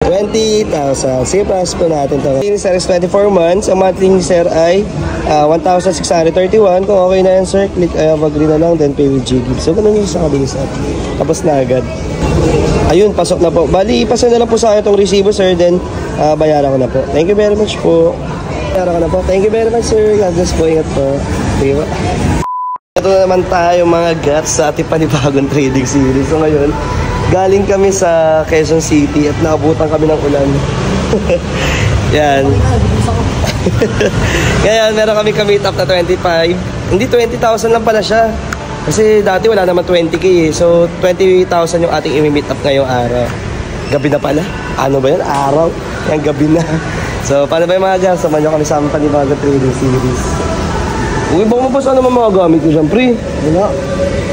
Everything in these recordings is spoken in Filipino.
20,000. Sige, pass po natin ito. Monthly sir is 24 months. Ang monthly sir ay 1,631. Kung okay na yan sir, click agree na lang, then pay with GGives. So, ganun yung sa kabisa. Tapos na agad. Ayun, pasok na po. Bali, ipasa na lang po sa akin itong resibo sir, then bayaran ko na po. Thank you very much po. Bayaran ko na po. Thank you very much sir. God bless po. Ingat po. Diba? Ito na naman tayo mga guts sa ating panibagong trading series. So ngayon, galing kami sa Quezon City at naabutan kami ng ulan. Yan. Ngayon, meron kami meet up na 25. Hindi, 20,000 lang pala siya. Kasi dati wala naman 20k eh. So, 20,000 yung ating i-meet up ngayong araw. Gabi na pala. Ano ba yan? Araw. Yan, gabi na. So, paano ba yung mga guys? Samahan nyo kami sa aming panibagong trading series. Uy, baka mo pa saan naman mga gamit ko dyan, pre? Wala.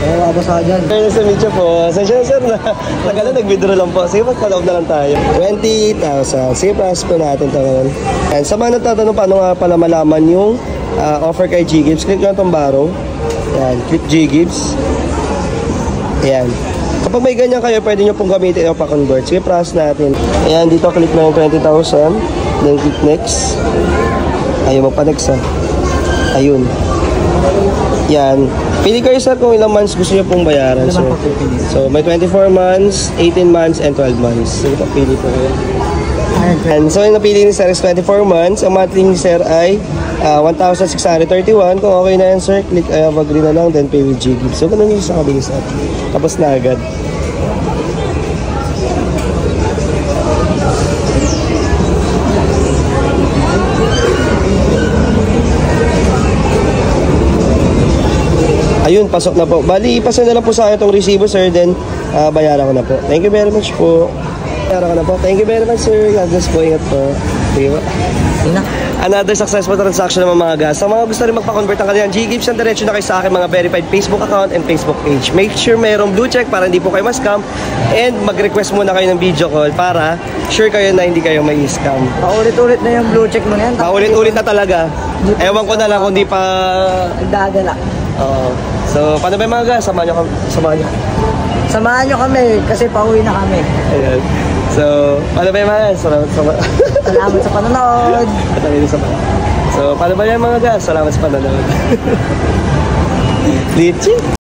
Wala ba sa dyan? Kaya sa meet po. Saan sir na? Tagalan, nag-withdraw lang po. Sige, magpaloob na lang tayo. 20,000. Sige, pass po natin ito ngayon. And sa mga nagtatanong paano nga pala malaman yung offer kay GGives, click lang itong barrow. Ayan, click GGives. Ayan. Kapag may ganyan kayo, pwede nyo pong gamitin o pa-convert. Sige, press natin. Ayan, dito click na yung 20,000. Then click next. Ayaw magpa-next ha. Ayun. Yan. Pili kayo sir kung ilang months gusto nyo pong bayaran. So, may 24 months, 18 months, and 12 months. So, ito, pili po kayo. And so, yung napili ni sir is 24 months. Ang monthly ni sir ay 1,631. Kung okay na yan sir, click agree na lang, then pay with GGives. So, ganun yung sa kabisa. Tapos na agad. Ayun, pasok na po. Bali, ipasa na lang po sa akin itong resibo sir, then bayaran ko na po. Thank you very much po. Bayaran ko na po. Thank you very much sir. God bless po. Ingat po. Diba? Another successful transaction naman mga guys. Sa mga gusto rin magpa-convert ng kanilang GGives, ang diretso na kayo sa akin mga verified Facebook account and Facebook page. Make sure mayroong blue check para hindi po kayo ma-scam, and mag-request muna kayo ng video call para sure kayo na hindi kayo may scam. Paulit-ulit na yung blue check mo yan. Paulit-ulit na talaga. Ewan ko na lang kung di pa... Nagdadala. Oo. So, paano ba yung mga guys? Samahan nyo. Samahan nyo kami kasi pauwi na kami. Ayan. So, paano ba yung mga guys? Salamat sa panonood. So, paano ba yung mga guys? Salamat sa panonood. Litchi.